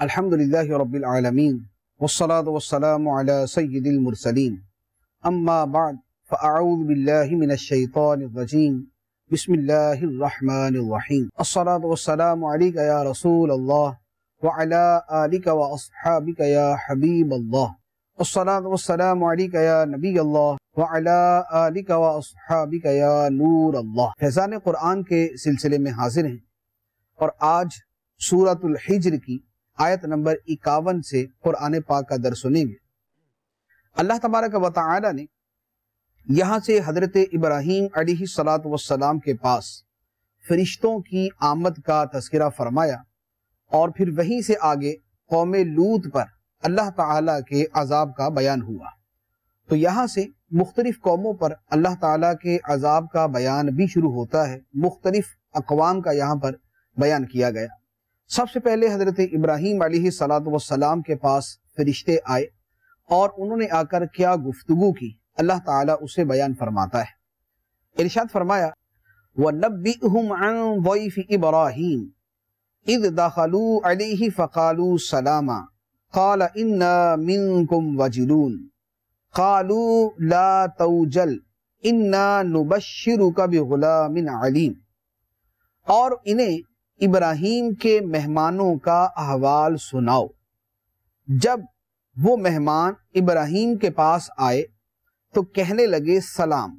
الحمدللہ رب العالمین والصلاة والسلام علی سید المرسلین اما بعد فاعوذ باللہ من الشیطان الرجیم بسم اللہ الرحمن الرحیم الصلاة والسلام علیک یا رسول اللہ وعلی آلک واصحابک یا حبیب اللہ الصلاة والسلام علیک یا نبی اللہ وعلی آلک واصحابک یا نور اللہ۔ فیضان قرآن کے سلسلے میں حاضر ہیں اور آج سورۃ الحجر کی آیت نمبر 51 سے قرآن پاک کا درس سنیں گے۔ اللہ تبارک و تعالی نے یہاں سے حضرت ابراہیم علیہ السلام کے پاس فرشتوں کی آمد کا تذکرہ فرمایا اور پھر وہیں سے آگے قوم لوط پر اللہ تعالیٰ کے عذاب کا بیان ہوا۔ تو یہاں سے مختلف قوموں پر اللہ تعالیٰ کے عذاب کا بیان بھی شروع ہوتا ہے، مختلف اقوام کا یہاں پر بیان کیا گیا۔ سب سے پہلے حضرت ابراہیم علیہ السلام کے پاس فرشتے آئے اور انہوں نے آ کر کیا گفتگو کی، اللہ تعالیٰ اسے بیان فرماتا ہے۔ ارشاد فرمایا وَنَبِّئْهُمْ عَنْ ضَيْفِ إِبْرَاهِيمَ إِذْ دَخَلُوا عَلَيْهِ فَقَالُوا سَلَامًا قَالَ إِنَّا مِنْكُمْ وَجِلُونَ قَالُوا لَا تَوْجَلْ إِنَّا نُبَشِّرُكَ بِغُلَامٍ عَلِيمٍ، اور انہیں ابراہیم کے مہمانوں کا احوال سناؤ۔ جب وہ مہمان ابراہیم کے پاس آئے تو کہنے لگے سلام۔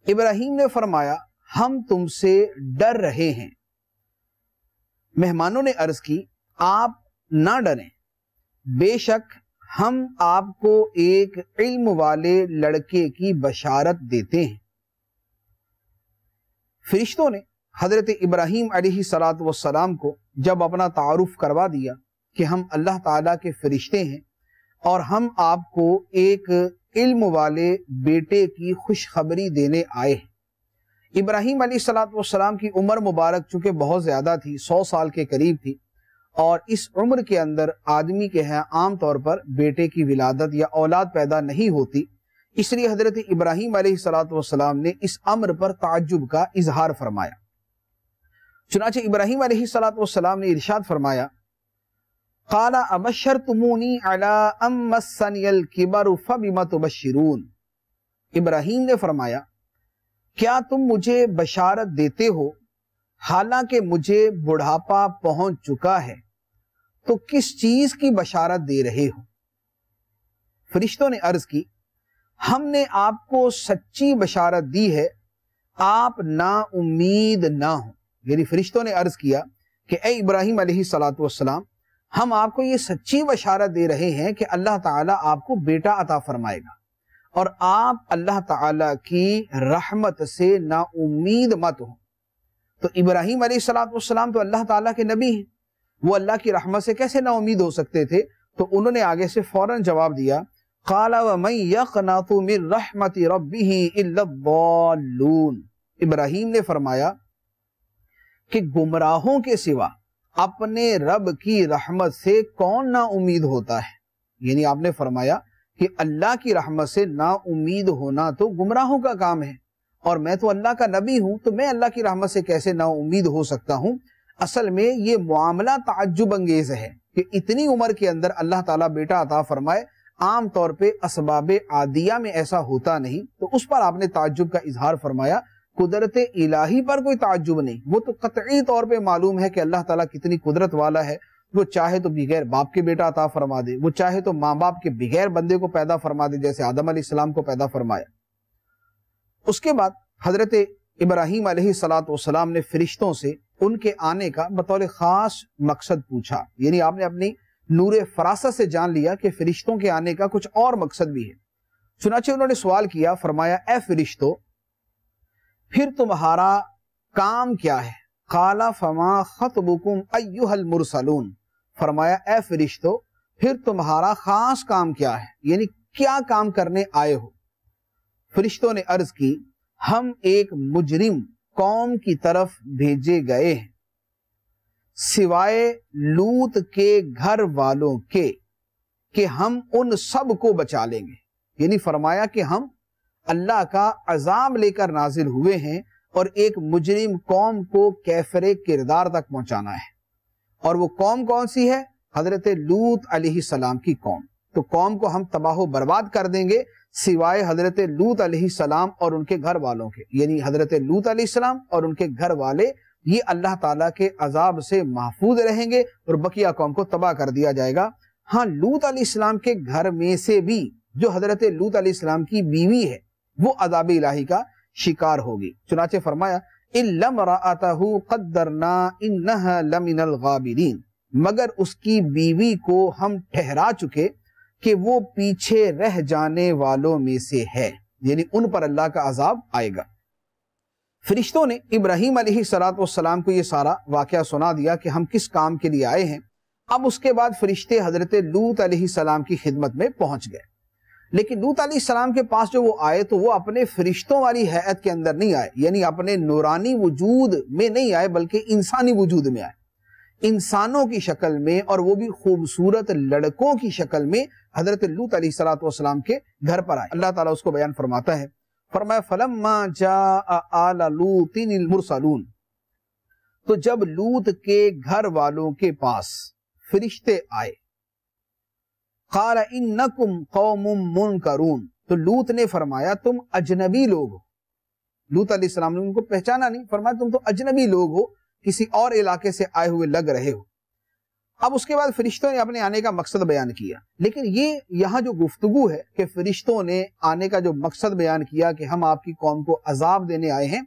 ابراہیم نے فرمایا ہم تم سے ڈر رہے ہیں۔ مہمانوں نے عرض کی آپ نہ ڈریں، بے شک ہم آپ کو ایک علم والے لڑکے کی بشارت دیتے ہیں۔ فرشتوں نے حضرت ابراہیم علیہ السلام کو جب اپنا تعارف کروا دیا کہ ہم اللہ تعالیٰ کے فرشتے ہیں اور ہم آپ کو ایک علم والے بیٹے کی خوشخبری دینے آئے ہیں۔ ابراہیم علیہ السلام کی عمر مبارک چونکہ بہت زیادہ تھی، 100 سال کے قریب تھی، اور اس عمر کے اندر آدمی کے ہیں عام طور پر بیٹے کی ولادت یا اولاد پیدا نہیں ہوتی، اس لیے حضرت ابراہیم علیہ السلام نے اس امر پر تعجب کا اظہار فرمایا۔ چنانچہ ابراہیم علیہ السلام نے ارشاد فرمایا قال ابشرتمونی علی ان مسنی الکبر فبم تبشرون، ابراہیم نے فرمایا کیا تم مجھے بشارت دیتے ہو حالانکہ مجھے بڑھاپا پہنچ چکا ہے، تو کس چیز کی بشارت دے رہے ہو؟ فرشتوں نے عرض کی ہم نے آپ کو سچی بشارت دی ہے، آپ نا امید نہ ہوں۔ یعنی فرشتوں نے عرض کیا کہ اے ابراہیم علیہ السلام، ہم آپ کو یہ سچی بشارت دے رہے ہیں کہ اللہ تعالیٰ آپ کو بیٹا عطا فرمائے گا، اور آپ اللہ تعالیٰ کی رحمت سے نا امید مت ہوں۔ تو ابراہیم علیہ السلام تو اللہ تعالیٰ کے نبی ہیں، وہ اللہ کی رحمت سے کیسے نا امید ہو سکتے تھے؟ تو انہوں نے آگے سے فوراً جواب دیا قال وَمَن يَقْنَطُ مِن رَحْمَةِ رَبِّهِ إِلَّا الضَّالُّونَ، ابراہیم نے فرمایا کہ گمراہوں کے سوا اپنے رب کی رحمت سے کون نا امید ہوتا ہے؟ یعنی آپ نے فرمایا کہ اللہ کی رحمت سے نا امید ہونا تو گمراہوں کا کام ہے، اور میں تو اللہ کا نبی ہوں، تو میں اللہ کی رحمت سے کیسے نا امید ہو سکتا ہوں؟ اصل میں یہ معاملہ تعجب انگیز ہے کہ اتنی عمر کے اندر اللہ تعالیٰ بیٹا عطا فرمائے، عام طور پہ اسباب عادیہ میں ایسا ہوتا نہیں، تو اس پر آپ نے تعجب کا اظہار فرمایا۔ قدرت الہی پر کوئی تعجب نہیں، وہ تو قطعی طور پہ معلوم ہے کہ اللہ تعالیٰ کتنی قدرت والا ہے، وہ چاہے تو بغیر باپ کے بیٹا عطا فرما دے، وہ چاہے تو ماں باپ کے بغیر بندے کو پیدا فرما دے، جیسے آدم علیہ السلام کو پیدا فرمایا۔ اس کے بعد حضرت ابراہیم علیہ السلام نے فرشتوں سے ان کے آنے کا بطور خاص مقصد پوچھا، یعنی آپ نے اپنی نور فراست سے جان لیا کہ فرشتوں کے آنے کا کچھ اور مقصد بھی ہے۔ چنانچہ انہوں نے سوال کیا، فرمایا اے فرشتوں پھر تمہارا کام کیا ہے؟ قال فما خطبکم ایھا المرسلون، فرمایا اے فرشتوں پھر تمہارا خاص کام کیا ہے، یعنی کیا کام کرنے آئے ہو؟ فرشتوں نے عرض کی ہم ایک مجرم قوم کی طرف بھیجے گئے ہیں، سوائے لوط کے گھر والوں کے، کہ ہم ان سب کو بچا لیں گے۔ یعنی فرمایا کہ ہم اللہ کا عذاب لے کر نازل ہوئے ہیں اور ایک مجرم قوم کو کیفر کردار تک پہنچانا ہے، اور وہ قوم کون سی ہے؟ حضرت لوط علیہ السلام کی قوم، تو قوم کو ہم تباہ و برباد کر دیں گے سوائے حضرت لوط علیہ السلام اور ان کے گھر والوں کے، یعنی حضرت لوط علیہ السلام اور ان کے گھر والے یہ اللہ تعالیٰ کے عذاب سے محفوظ رہیں گے اور بقیہ قوم کو تباہ کر دیا جائے گا۔ ہاں، لوط علیہ السلام کے گھر میں سے بھی جو حضرت لوط علیہ السلام کی بیوی ہے وہ عذاب الہی کا شکار ہوگی۔ چنانچہ فرمایا إِلَّا امْرَأَتَهُ قَدَّرْنَا إِنَّهَا لَمِنَ الْغَابِرِينَ، مگر اس کی بیوی کو ہم ٹھہرا چکے کہ وہ پیچھے رہ جانے والوں میں سے ہے، یعنی ان پر اللہ کا عذاب آئے گا۔ فرشتوں نے ابراہیم علیہ السلام کو یہ سارا واقعہ سنا دیا کہ ہم کس کام کے لیے آئے ہیں۔ اب اس کے بعد فرشتے حضرت لوط علیہ السلام کی خدمت میں پہنچ گئے، لیکن لوط علیہ السلام کے پاس جو وہ آئے تو وہ اپنے فرشتوں والی حیت کے اندر نہیں آئے، یعنی اپنے نورانی وجود میں نہیں آئے بلکہ انسانی وجود میں آئے، انسانوں کی شکل میں، اور وہ بھی خوبصورت لڑکوں کی شکل میں حضرت لوط علیہ السلام کے گھر پر آئے۔ اللہ تعالیٰ اس کو بیان فرماتا ہے، فرمایا فَلَمَّا جَاءَ آلَ لُوطٍ الْمُرْسَلُونَ، تو جب لوط کے گھر والوں کے پاس فرشتے آئے، قَالَ إِنَّكُمْ قَوْمٌ مُنْكَرُونَ، تو لوط نے فرمایا تم اجنبی لوگ ہو۔ لوط علیہ السلام نے ان کو پہچانا نہیں، فرمایا تم تو اجنبی لوگ ہو، کسی اور علاقے سے آئے ہوئے لگ رہے ہو۔ اب اس کے بعد فرشتوں نے اپنے آنے کا مقصد بیان کیا، لیکن یہ یہاں جو گفتگو ہے کہ فرشتوں نے آنے کا جو مقصد بیان کیا کہ ہم آپ کی قوم کو عذاب دینے آئے ہیں،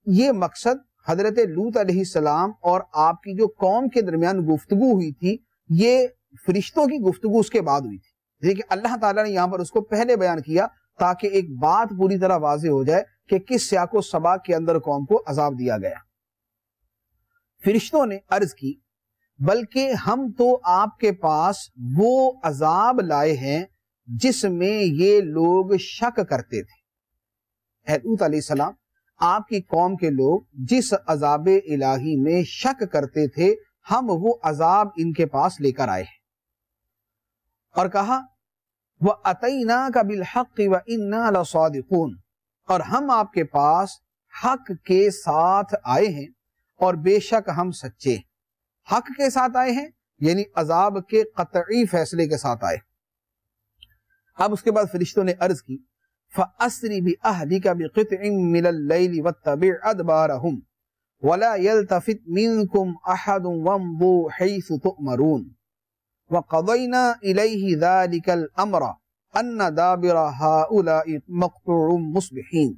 یہ مقصد حضرت لوط علیہ السلام اور آپ کی جو قوم کے درمیان گفتگو ہوئی تھی، یہ فرشتوں کی گفتگو اس کے بعد ہوئی تھی، لیکن اللہ تعالیٰ نے یہاں پر اس کو پہلے بیان کیا تاکہ ایک بات پوری طرح واضح ہو جائے کہ کس سیاق و سباق کے اندر قوم کو عذاب دیا گیا۔ فرشتوں نے عرض کی بلکہ ہم تو آپ کے پاس وہ عذاب لائے ہیں جس میں یہ لوگ شک کرتے تھے۔ اے لوط علیہ السلام، آپ کی قوم کے لوگ جس عذاب الہی میں شک کرتے تھے ہم وہ عذاب ان کے پاس لے کر آئے ہیں، اور کہا وَأَتَيْنَاكَ بِالْحَقِّ وَإِنَّا لَصَادِقُونَ، اور ہم آپ کے پاس حق کے ساتھ آئے ہیں اور بے شک ہم سچے ہیں۔ حق کے ساتھ آئے ہیں یعنی عذاب کے قطعی فیصلے کے ساتھ آئے۔ اب اس کے بعد فرشتوں نے عرض کی فَأَسْرِ بِأَهْلِكَ بِقِطْعٍ مِّنَ اللَّيْلِ وَاتَّبِعْ أَدْبَارَهُمْ وَلَا يَلْتَفِتْ مِنْكُمْ أَحَدٌ وَامْضُوا حَيْثُ تُؤْمَرُونَ وَقَضَيْنَا إِلَيْهِ ذَلِكَ الْأَمْرَ أَنَّ دَابِرَ هَؤُلَاءِ مَقْطُوعٌ مُصْبِحِينَ،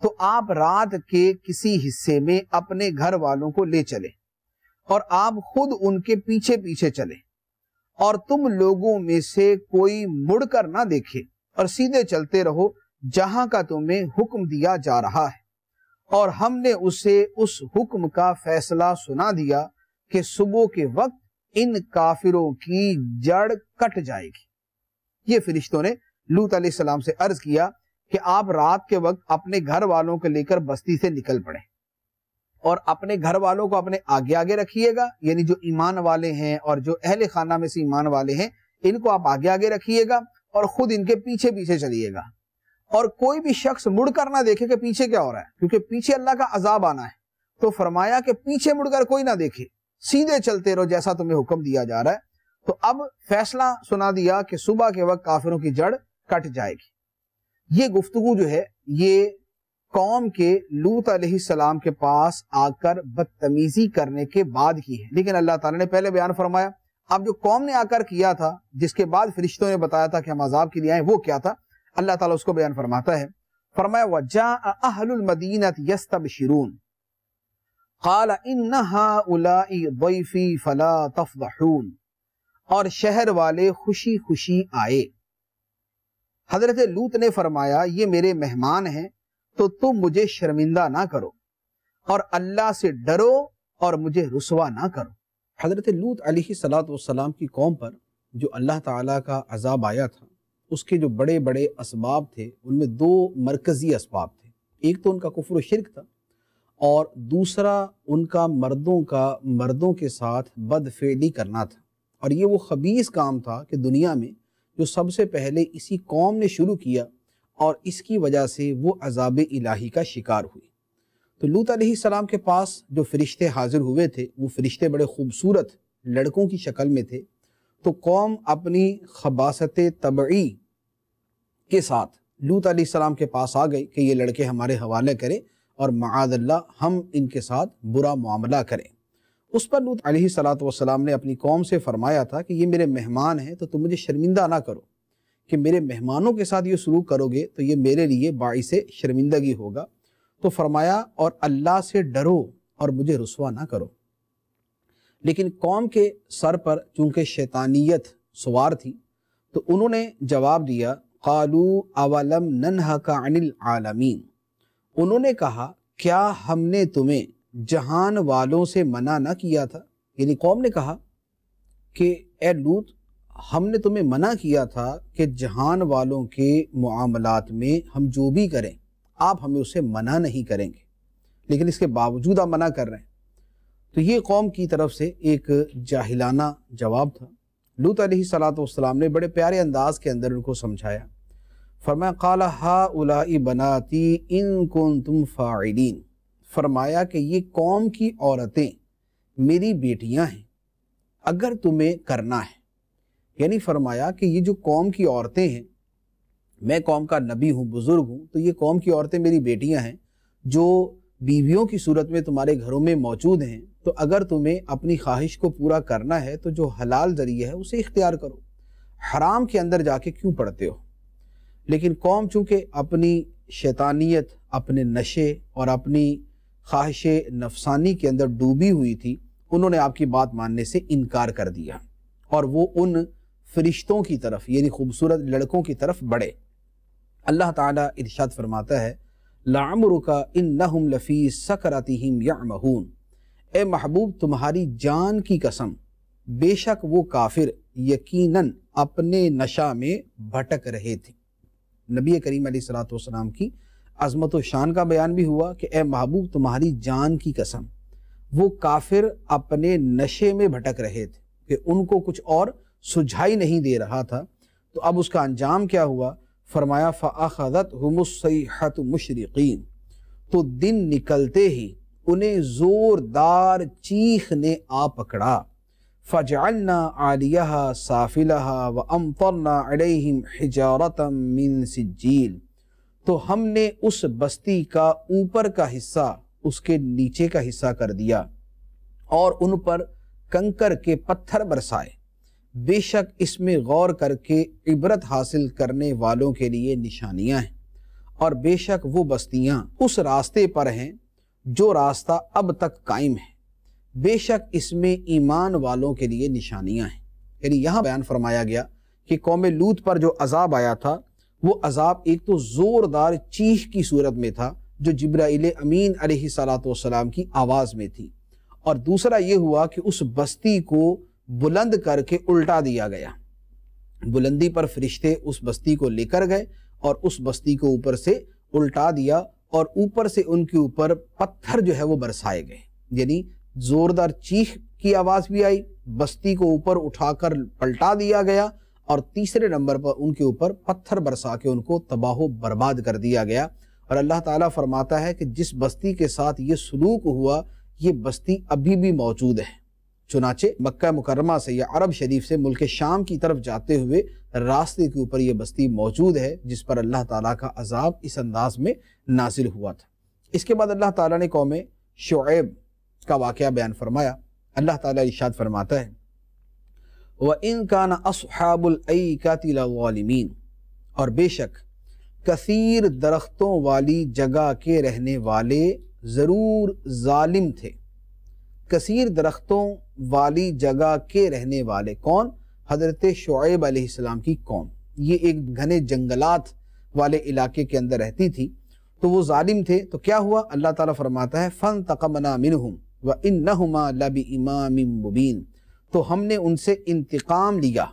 تو آپ رات کے کسی حصے میں اپنے گھر والوں کو لے چلے اور آپ خود ان کے پیچھے پیچھے چلے، اور تم لوگوں میں سے کوئی مڑ کر نہ دیکھے اور سیدھے چلتے رہو جہاں کا تمہیں حکم دیا جا رہا ہے۔ اور ہم نے اسے اس حکم کا فیصلہ سنا دیا کہ صبح کے وقت ان کافروں کی جڑ کٹ جائے گی۔ یہ فرشتوں نے لوط علیہ السلام سے عرض کیا کہ آپ رات کے وقت اپنے گھر والوں کو لے کر بستی سے نکل پڑیں، اور اپنے گھر والوں کو اپنے آگے آگے رکھیے گا، یعنی جو ایمان والے ہیں اور جو اہل خانہ میں سے ایمان والے ہیں ان کو آپ آگے آگے رکھیے گا اور خود ان کے پیچھے پیچھے چلیے گا، اور کوئی بھی شخص مڑ کر نہ دیکھے کہ پیچھے کیا ہو رہا ہے، کیونکہ پیچھے اللہ کا عذاب آنا ہے۔ تو فرمایا کہ پیچھے مڑ کر کوئی نہ دیکھے، سیدھے چلتے رہو جیسا تمہیں حکم دیا جا رہا ہے۔ تو اب فیصلہ سنا دیا کہ صبح کے وقت کافروں کی جڑ کٹ جائے گی۔ یہ گفتگو جو ہے یہ قوم کے لوط علیہ السلام کے پاس آ کر بدتمیزی کرنے کے بعد کی ہے، لیکن اللہ تعالیٰ نے پہلے بیان فرمایا۔ اب جو قوم نے آ کر کیا تھا جس کے بعد فرشتوں نے بتایا تھا کہ ہم عذاب کے لیے آئے، وہ کیا تھا؟ اللہ تعالیٰ اس کو بیان فرماتا ہے، فرمایا وَجَاءَ أَهْلُ الْمَدِينَةِ يَسْتَبْشِرُونَ قَالَ إِنَّ هَؤُلَاءِ ضَيْفِي فَلَا تَفْضَحُونَ، اور شہر والے خوشی خوشی آئے۔ حضرت لوط نے فرمایا یہ میرے مہمان ہیں تو تم مجھے شرمندہ نہ کرو اور اللہ سے ڈرو اور مجھے رسوا نہ کرو۔ حضرت لوط علیہ السلام کی قوم پر جو اللہ تعالیٰ کا عذاب آیا تھا اس کے جو بڑے بڑے اسباب تھے ان میں دو مرکزی اسباب تھے، ایک تو ان کا کفر و شرک تھا اور دوسرا ان کا مردوں کے ساتھ بدفعلی کرنا تھا، اور یہ وہ خبیث کام تھا کہ دنیا میں جو سب سے پہلے اسی قوم نے شروع کیا اور اس کی وجہ سے وہ عذاب الہی کا شکار ہوئی۔ تو لوط علیہ السلام کے پاس جو فرشتے حاضر ہوئے تھے وہ فرشتے بڑے خوبصورت لڑکوں کی شکل میں تھے، تو قوم اپنی خباثت طبعی کے ساتھ لوط علیہ السلام کے پاس آ گئی کہ یہ لڑکے ہمارے حوالے کریں اور معاذ اللہ ہم ان کے ساتھ برا معاملہ کریں۔ اس پر لوط علیہ السلام نے اپنی قوم سے فرمایا تھا کہ یہ میرے مہمان ہیں تو تم مجھے شرمندہ نہ کرو، کہ میرے مہمانوں کے ساتھ یہ سلوک کرو گے تو یہ میرے لیے باعث شرمندگی ہوگا۔ تو فرمایا اور اللہ سے ڈرو اور مجھے رسوا نہ کرو۔ لیکن قوم کے سر پر چونکہ شیطانیت سوار تھی تو انہوں نے جواب دیا، قالوا اولم ننہک عن العالمین، انہوں نے کہا کیا ہم نے تمہیں جہان والوں سے منع نہ کیا تھا؟ یعنی قوم نے کہا کہ اے لوط ہم نے تمہیں منع کیا تھا کہ جہان والوں کے معاملات میں ہم جو بھی کریں آپ ہمیں اسے منع نہیں کریں گے، لیکن اس کے باوجود آپ منع کر رہے ہیں۔ تو یہ قوم کی طرف سے ایک جاہلانہ جواب تھا۔ لوط علیہ السلام نے بڑے پیارے انداز کے اندر ان کو سمجھایا، فرمایا قال ہؤلاء بناتی ان کنتم فاعلین، فرمایا کہ یہ قوم کی عورتیں میری بیٹیاں ہیں اگر تمہیں کرنا ہے۔ یعنی فرمایا کہ یہ جو قوم کی عورتیں ہیں، میں قوم کا نبی ہوں، بزرگ ہوں، تو یہ قوم کی عورتیں میری بیٹیاں ہیں جو بیویوں کی صورت میں تمہارے گھروں میں موجود ہیں، تو اگر تمہیں اپنی خواہش کو پورا کرنا ہے تو جو حلال ذریعہ ہے اسے اختیار کرو، حرام کے اندر جا کے کیوں پڑتے ہو؟ لیکن قوم چونکہ اپنی شیطانیت، اپنے نشے اور اپنی خواہش نفسانی کے اندر ڈوبی ہوئی تھی، انہوں نے آپ کی بات ماننے سے انکار کر دیا اور وہ ان فرشتوں کی طرف یعنی خوبصورت لڑکوں کی طرف بڑھے۔ اللہ تعالیٰ ارشاد فرماتا ہے لعمرک انہم لفی سکرتہم یعمہون، اے محبوب تمہاری جان کی قسم بے شک وہ کافر یقیناً اپنے نشہ میں بھٹک رہے تھے۔ نبی کریم علیہ السلام کی عظمت و شان کا بیان بھی ہوا کہ اے محبوب تمہاری جان کی قسم وہ کافر اپنے نشے میں بھٹک رہے تھے کہ ان کو کچھ اور سجھائی نہیں دے رہا تھا۔ تو اب اس کا انجام کیا ہوا؟ فرمایا فَأَخَذَتْهُمُ الصَّيْحَةُ مُشْرِقِينَ، تو دن نکلتے ہی انہیں زوردار چیخ نے آ پکڑا۔ فَجَعَلْنَا عَالِيَهَا سَافِلَهَا وَأَمْطَرْنَا عَلَيْهِمْ حِجَارَةً مِّن سِجِّيلٍ، تو ہم نے اس بستی کا اوپر کا حصہ اس کے نیچے کا حصہ کر دیا اور ان پر کنکر کے پتھر برسائے۔ بے شک اس میں غور کر کے عبرت حاصل کرنے والوں کے لیے نشانیاں ہیں، اور بے شک وہ بستیاں اس راستے پر ہیں جو راستہ اب تک قائم ہے، بے شک اس میں ایمان والوں کے لیے نشانیاں ہیں۔ یعنی یہاں بیان فرمایا گیا کہ قوم لوط پر جو عذاب آیا تھا وہ عذاب ایک تو زوردار چیخ کی صورت میں تھا جو جبرائیل امین علیہ السلام کی آواز میں تھی، اور دوسرا یہ ہوا کہ اس بستی کو بلند کر کے الٹا دیا گیا۔ بلندی پر فرشتے اس بستی کو لے کر گئے اور اس بستی کو اوپر سے الٹا دیا اور اوپر سے ان کے اوپر پتھر جو ہے وہ برسائے گئے، یعنی زوردار چیخ کی آواز بھی آئی، بستی کو اوپر اٹھا کر پلٹا دیا گیا، اور تیسرے نمبر پر ان کے اوپر پتھر برسا کے ان کو تباہ و برباد کر دیا گیا۔ اور اللہ تعالیٰ فرماتا ہے کہ جس بستی کے ساتھ یہ سلوک ہوا یہ بستی ابھی بھی موجود ہے۔ چنانچہ مکہ مکرمہ سے یا عرب شریف سے ملک شام کی طرف جاتے ہوئے راستے کے اوپر یہ بستی موجود ہے جس پر اللہ تعالیٰ کا عذاب اس انداز میں نازل ہوا تھا۔ اس کے بعد اللہ تعالیٰ نے قوم شعیب کا واقعہ بیان فرمایا۔ اللہ تعالیٰ ارشاد فرماتا ہے وَإِن كَانَ أَصْحَابُ الْأَيْكَةِ لَظَالِمِينَ، اور بے شک کثیر درختوں والی جگہ کے رہنے والے ضرور ظالم تھے۔ کثیر درختوں والی جگہ کے رہنے والے کون؟ حضرت شعیب علیہ السلام کی قوم۔ یہ ایک گھنے جنگلات والے علاقے کے اندر رہتی تھی، تو وہ ظالم تھے۔ تو کیا ہوا؟ اللہ تعالیٰ فرماتا ہے فَانْتَقَمْنَا مِنْهُمْ وَإِنَّهُمَا لَبِإِمَامٍ مُبِينٍ، تو ہم نے ان سے انتقام لیا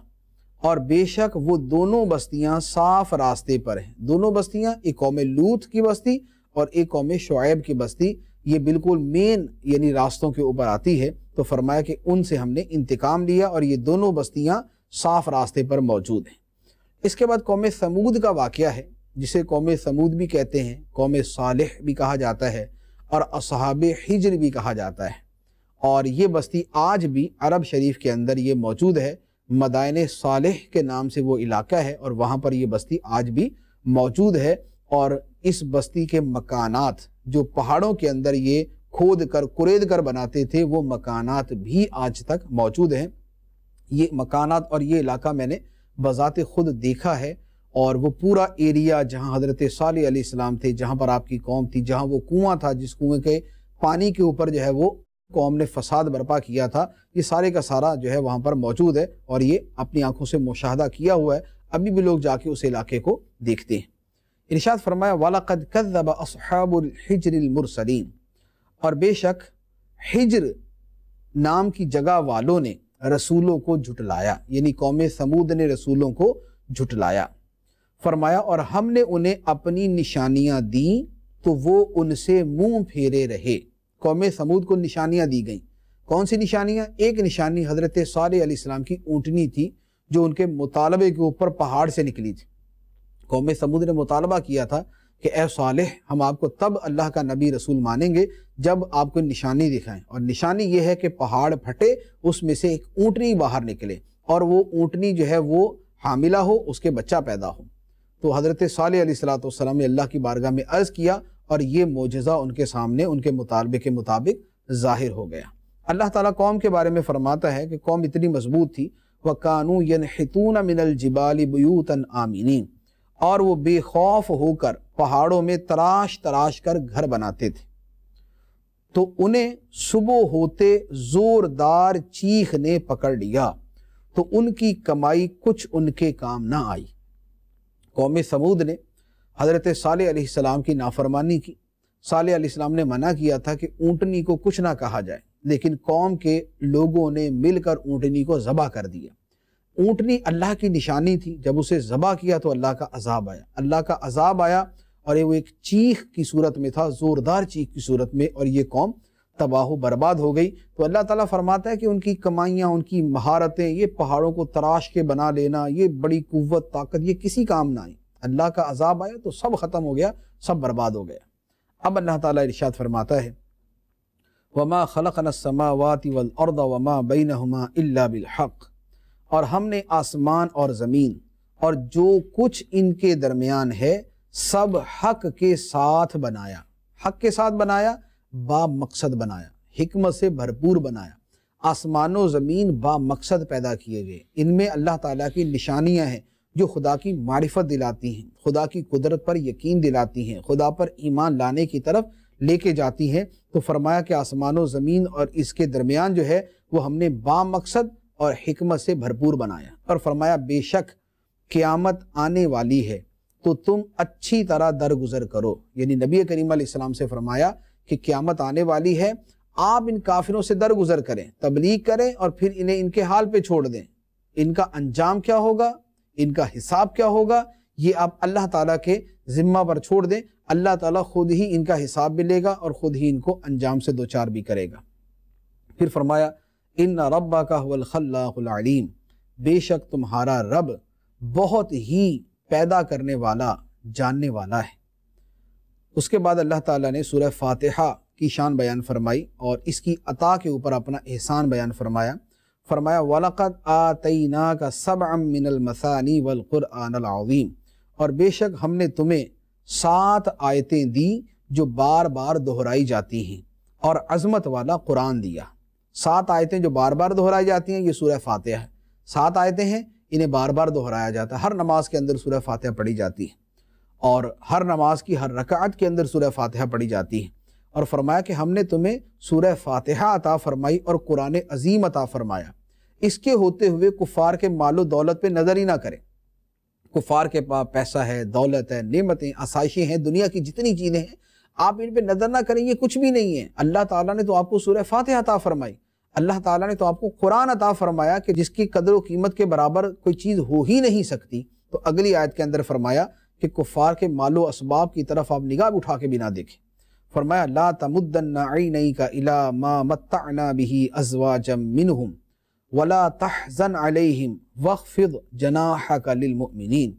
اور بے شک وہ دونوں بستیاں صاف راستے پر ہیں۔ دونوں بستیاں، ایک قوم لوط کی بستی اور ایک قوم شعیب کی بستی، یہ بالکل مین یعنی راستوں کے اوپر آتی ہے۔ تو فرمایا کہ ان سے ہم نے انتقام لیا اور یہ دونوں بستیاں صاف راستے پر موجود ہیں۔ اس کے بعد قوم ثمود کا واقعہ ہے، جسے قوم ثمود بھی کہتے ہیں، قوم صالح بھی کہا جاتا ہے اور اصحاب حجر بھی کہا جاتا ہے، اور یہ بستی آج بھی عرب شریف کے اندر یہ موجود ہے۔ مدائن صالح کے نام سے وہ علاقہ ہے، اور وہاں پر یہ بستی آج بھی موجود ہے، اور اس بستی کے مکانات جو پہاڑوں کے اندر یہ کھود کر کرید کر بناتے تھے، وہ مکانات بھی آج تک موجود ہیں۔ یہ مکانات اور یہ علاقہ میں نے بذات خود دیکھا ہے، اور وہ پورا ایریا جہاں حضرت صالح علیہ السلام تھے، جہاں پر آپ کی قوم تھی، جہاں وہ کنواں تھا جس کنویں کے پانی کے اوپر جو ہے وہ قوم نے فساد برپا کیا تھا، یہ سارے کا سارا جو ہے وہاں پر موجود ہے، اور یہ اپنی آنکھوں سے مشاہدہ کیا ہوا ہے، ابھی بھی لوگ جا کے اس علاقے کو دیکھتے ہیں۔ ارشاد فرمایا وَلَقَدْ كَذَّبَ أَصْحَابُ الْحِجْرِ الْمُرْسَلِينَ، اور بے شک حجر نام کی جگہ والوں نے رسولوں کو جھٹلایا، یعنی قوم ثمود نے رسولوں کو جھٹلایا۔ فرمایا اور ہم نے انہیں اپنی نشانیاں دیں تو وہ ان سے منہ پھیرے رہے۔ قوم ثمود کو نشانیاں دی گئیں، کون سی نشانیاں؟ ایک نشانی حضرت صالح علیہ السلام کی اونٹنی تھی جو ان کے مطالبے کے اوپر پہاڑ سے نکلی تھی۔ قوم ثمود نے مطالبہ کیا تھا کہ اے صالح، ہم آپ کو تب اللہ کا نبی رسول مانیں گے جب آپ کو نشانی دکھائیں، اور نشانی یہ ہے کہ پہاڑ پھٹے، اس میں سے ایک اونٹنی باہر نکلے، اور وہ اونٹنی جو ہے وہ حاملہ ہو، اس کے بچہ پیدا ہو۔ تو حضرت صالح علیہ السلام نے اللہ کی بارگاہ میں عرض کیا، اور یہ معجزہ ان کے سامنے ان کے مطالبے کے مطابق ظاہر ہو گیا۔ اللہ تعالیٰ قوم کے بارے میں فرماتا ہے کہ قوم اتنی مضبوط تھی، وَكَانُوا يَنْحِتُونَ مِنَ الْجِبَالِ بُيُوتًا آمِنِينَ، اور وہ بے خوف ہو کر پہاڑوں میں تراش تراش کر گھر بناتے تھے، تو انہیں صبح ہوتے زوردار چیخ نے پکڑ لیا تو ان کی کمائی کچھ ان کے کام نہ آئی۔ قوم ثمود نے حضرت صالح علیہ السلام کی نافرمانی کی۔ صالح علیہ السلام نے منع کیا تھا کہ اونٹنی کو کچھ نہ کہا جائے، لیکن قوم کے لوگوں نے مل کر اونٹنی کو ذبح کر دیا۔ اونٹنی اللہ کی نشانی تھی، جب اسے ذبح کیا تو اللہ کا عذاب آیا، اللہ کا عذاب آیا، اور وہ ایک چیخ کی صورت میں تھا، زوردار چیخ کی صورت میں، اور یہ قوم تباہ و برباد ہو گئی۔ تو اللہ تعالیٰ فرماتا ہے کہ ان کی کمائیاں، ان کی مہارتیں، یہ پہاڑوں کو تراش کے بنا لینا، یہ بڑی قوت طاقت، یہ کسی کام نہ آئی۔ اللہ کا عذاب آیا تو سب ختم ہو گیا، سب برباد ہو گیا۔ اب اللہ تعالیٰ ارشاد فرماتا ہے وَمَا خَلَقْنَا السَّمَاوَاتِ وَالْأَرْضَ وَمَا بَيْنَهُمَا إِلَّا بِالْحَقِّ، اور ہم نے آسمان اور زمین اور جو کچھ ان کے درمیان ہے سب حق کے ساتھ بنایا۔ حق کے ساتھ بنایا، با مقصد بنایا، حکمت سے بھرپور بنایا۔ آسمان و زمین با مقصد پیدا کیے گئے، ان میں اللہ تعالیٰ کی نشانیاں ہیں جو خدا کی معرفت دلاتی ہیں، خدا کی قدرت پر یقین دلاتی ہیں، خدا پر ایمان لانے کی طرف لے کے جاتی ہیں۔ تو فرمایا کہ آسمان و زمین اور اس کے درمیان جو ہے وہ ہم نے با مقصد اور حکمت سے بھرپور بنایا، اور فرمایا بے شک قیامت آنے والی ہے تو تم اچھی طرح درگزر کرو، یعنی نبی کریم علیہ السلام سے فرمایا کہ قیامت آنے والی ہے، آپ ان کافروں سے درگزر کریں، تبلیغ کریں، اور پھر انہیں ان کے حال پہ چھوڑ دیں۔ ان کا انجام کیا ہوگا، ان کا حساب کیا ہوگا، یہ آپ اللہ تعالیٰ کے ذمہ پر چھوڑ دیں۔ اللہ تعالیٰ خود ہی ان کا حساب بھی لے گا اور خود ہی ان کو انجام سے دوچار بھی کرے گا۔ پھر فرمایا ان ربک هو الخلاق العلیم، بے شک تمہارا رب بہت ہی پیدا کرنے والا، جاننے والا ہے۔ اس کے بعد اللہ تعالیٰ نے سورہ فاتحہ کی شان بیان فرمائی اور اس کی عطا کے اوپر اپنا احسان بیان فرمایا۔ فرمایا وَلَقَدْ آتَيْنَاكَ سَبْعًا مِّنَ الْمَثَانِي وَالْقُرْآنَ الْعَظِيمِ، اور بے شک ہم نے تمہیں 7 آیتیں دی جو بار بار دہرائی جاتی ہیں، اور عظمت والا قرآن دیا۔ 7 آیتیں جو بار بار دہرائی جاتی ہیں، یہ سورہ فاتحہ ہے۔ 7 آیتیں ہیں، انہیں بار بار دہرایا جاتا ہے، ہر نماز کے اندر سورہ فاتحہ پڑھی جاتی ہے، اور ہر نماز کی ہر رکعت کے اندر سورہ فاتحہ پڑھی جاتی ہے۔ اور فرمایا کہ ہم نے تمہیں سورہ فاتحہ عطا فرمائی اور قرآن عظیم عطا فرمایا، اس کے ہوتے ہوئے کفار کے مال و دولت پہ نظر ہی نہ کریں۔ کفار کے پاس پیسہ ہے، دولت ہے، نعمتیں، آسائشیں ہیں، دنیا کی جتنی چیزیں ہیں، آپ ان پہ نظر نہ کریں، یہ کچھ بھی نہیں ہے۔ اللہ تعالیٰ نے تو آپ کو سورہ فاتحہ عطا فرمائی، اللہ تعالیٰ نے تو آپ کو قرآن عطا فرمایا کہ جس کی قدر و قیمت کے برابر کوئی چیز ہو ہی نہیں سکتی۔ تو اگلی آیت کے اندر فرمایا کہ کفار کے مال و اسباب کی طرف آپ نگاہ اٹھا کے بھی نہ دیکھیں۔ فرمایا لا تمدن عینیک الی ما متعنا به ازواجا منهم ولا تحزن علیہم واخفض جناحک للمؤمنین،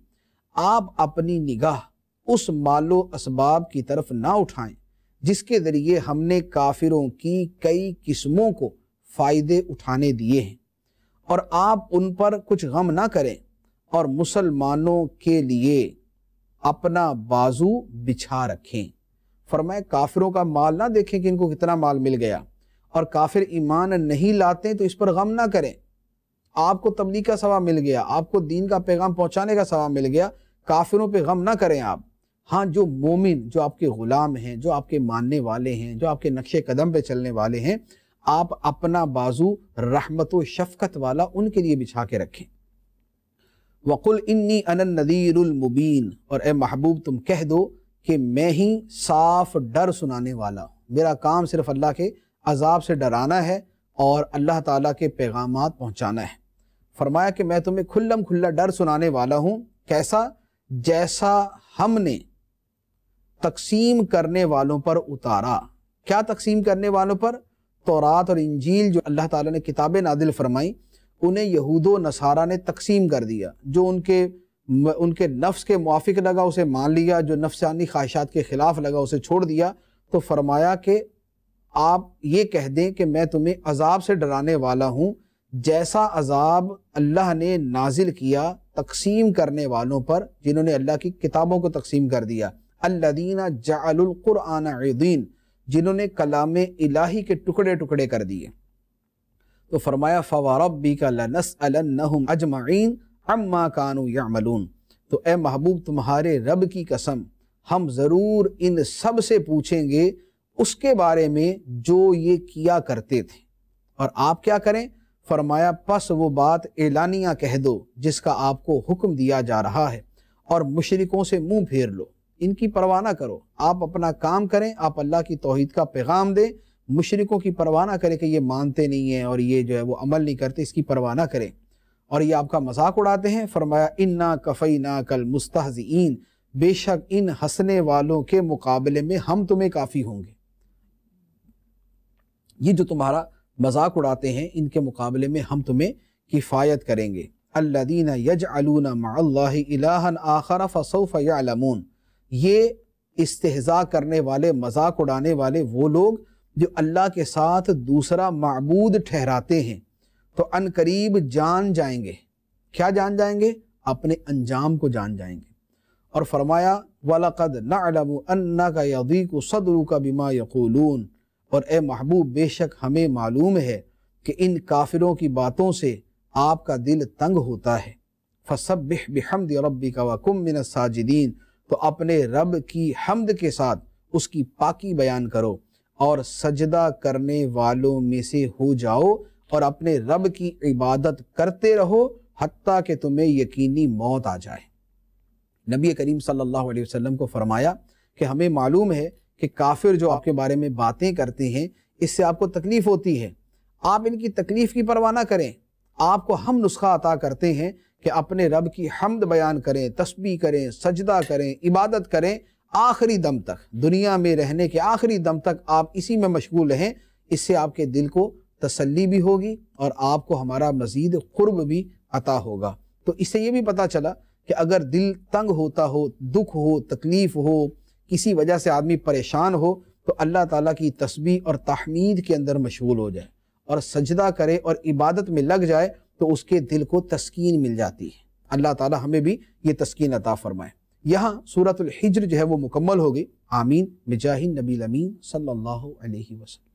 آپ اپنی نگاہ اس مال و اسباب کی طرف نہ اٹھائیں جس کے ذریعے ہم نے کافروں کی کئی قسموں کو فائدے اٹھانے دیے ہیں، اور آپ ان پر کچھ غم نہ کریں، اور مسلمانوں کے لیے اپنا بازو بچھا رکھیں۔ فرمایا کافروں کا مال نہ دیکھیں کہ ان کو کتنا مال مل گیا، اور کافر ایمان نہیں لاتے تو اس پر غم نہ کریں۔ آپ کو تبلیغ کا ثواب مل گیا، آپ کو دین کا پیغام پہنچانے کا ثواب مل گیا، کافروں پہ غم نہ کریں آپ۔ ہاں جو مومن، جو آپ کے غلام ہیں، جو آپ کے ماننے والے ہیں، جو آپ کے نقش قدم پہ چلنے والے ہیں، آپ اپنا بازو رحمت و شفقت والا ان کے لیے بچھا کے رکھیں۔ وَقُلْ إِنِّي أَنَا النَّذِيرُ الْمُبِينُ، اور اے محبوب تم کہہ دو کہ میں ہی صاف ڈر سنانے والا ہوں۔ میرا کام صرف اللہ کے عذاب سے ڈرانا ہے اور اللہ تعالیٰ کے پیغامات پہنچانا ہے۔ فرمایا کہ میں تمہیں کھلم کھلا ڈر سنانے والا ہوں، کیسا؟ جیسا ہم نے تقسیم کرنے والوں پر اتارا۔ کیا تقسیم کرنے والوں پر؟ تورات اور انجیل جو اللہ تعالیٰ نے کتابیں نازل فرمائی، انہیں یہود و نصارہ نے تقسیم کر دیا۔ جو ان کے نفس کے موافق لگا اسے مان لیا، جو نفسانی خواہشات کے خلاف لگا اسے چھوڑ دیا۔ تو فرمایا کہ آپ یہ کہہ دیں کہ میں تمہیں عذاب سے ڈرانے والا ہوں جیسا عذاب اللہ نے نازل کیا تقسیم کرنے والوں پر، جنہوں نے اللہ کی کتابوں کو تقسیم کر دیا۔ الذین جعلوا القرآن عضین، جنہوں نے کلام الہی کے ٹکڑے ٹکڑے کر دیے۔ تو فرمایا فَوَرَبِّكَ لَنَسْأَلَنَّهُمْ أَجْمَعِينَ عَمَّا كَانُوا يَعْمَلُونَ، تو اے محبوب تمہارے رب کی قسم ہم ضرور ان سب سے پوچھیں گے اس کے بارے میں جو یہ کیا کرتے تھے۔ اور آپ کیا کریں؟ فرمایا پس وہ بات اعلانیہ کہہ دو جس کا آپ کو حکم دیا جا رہا ہے، اور مشرکوں سے منہ پھیر لو، ان کی پرواہ نہ کرو، آپ اپنا کام کریں، آپ اللہ کی توحید کا پیغام دیں، مشرکوں کی پرواہ نہ کریں کہ یہ مانتے نہیں ہیں اور یہ جو ہے وہ عمل نہیں کرتے، اس کی پرواہ نہ کریں، اور یہ آپ کا مذاق اڑاتے ہیں۔ فرمایا اِنَّا كَفَيْنَاكَ الْمُسْتَهْزِئِينَ، بے شک ان ہنسنے والوں کے مقابلے میں ہم تمہیں کافی ہوں گے۔ یہ جو تمہارا مذاق اڑاتے ہیں ان کے مقابلے میں ہم تمہیں کفایت کریں گے۔ الذین یجعلون مع اللہ الہا آخر فسوف یعلمون، یہ استہزاء کرنے والے، مذاق اڑانے والے وہ لوگ جو اللہ کے ساتھ دوسرا معبود ٹھہراتے ہیں، تو ان قریب جان جائیں گے۔ کیا جان جائیں گے؟ اپنے انجام کو جان جائیں گے۔ اور فرمایا وَلَقَدْ نَعْلَمُ أَنَّكَ يَضِيقُ صَدْرُكَ بِمَا يَقُولُونَ، اور اے محبوب بے شک ہمیں معلوم ہے کہ ان کافروں کی باتوں سے آپ کا دل تنگ ہوتا ہے۔ فَسَبِّحْ بِحَمْدِ رَبِّكَ وَكُن مِّنَ السَّاجِدِينَ، تو اپنے رب کی حمد کے ساتھ اس کی پاکی بیان کرو اور سجدہ کرنے والوں میں سے ہو جاؤ، اور اپنے رب کی عبادت کرتے رہو حتیٰ کہ تمہیں یقینی موت آ جائے۔ نبی کریم صلی اللہ علیہ وسلم کو فرمایا کہ ہمیں معلوم ہے کہ کافر جو آپ کے بارے میں باتیں کرتے ہیں اس سے آپ کو تکلیف ہوتی ہے، آپ ان کی تکلیف کی پرواہ نہ کریں، آپ کو ہم نسخہ عطا کرتے ہیں کہ اپنے رب کی حمد بیان کریں، تسبیح کریں، سجدہ کریں، عبادت کریں، آخری دم تک، دنیا میں رہنے کے آخری دم تک آپ اسی میں مشغول رہیں۔ اس سے آپ کے دل کو تسلی بھی ہوگی اور آپ کو ہمارا مزید قرب بھی عطا ہوگا۔ تو اس سے یہ بھی پتہ چلا کہ اگر دل تنگ ہوتا ہو، دکھ ہو، تکلیف ہو، کسی وجہ سے آدمی پریشان ہو، تو اللہ تعالیٰ کی تسبیح اور تحمید کے اندر مشغول ہو جائے اور سجدہ کرے اور عبادت میں لگ جائے، تو اس کے دل کو تسکین مل جاتی ہے۔ اللہ تعالیٰ ہمیں بھی یہ تسکین عطا فرمائے۔ یہاں سورۃ الحجر جو ہے وہ مکمل ہو گئی۔ آمین بجاہ النبی الامین صلی اللہ علیہ وسلم۔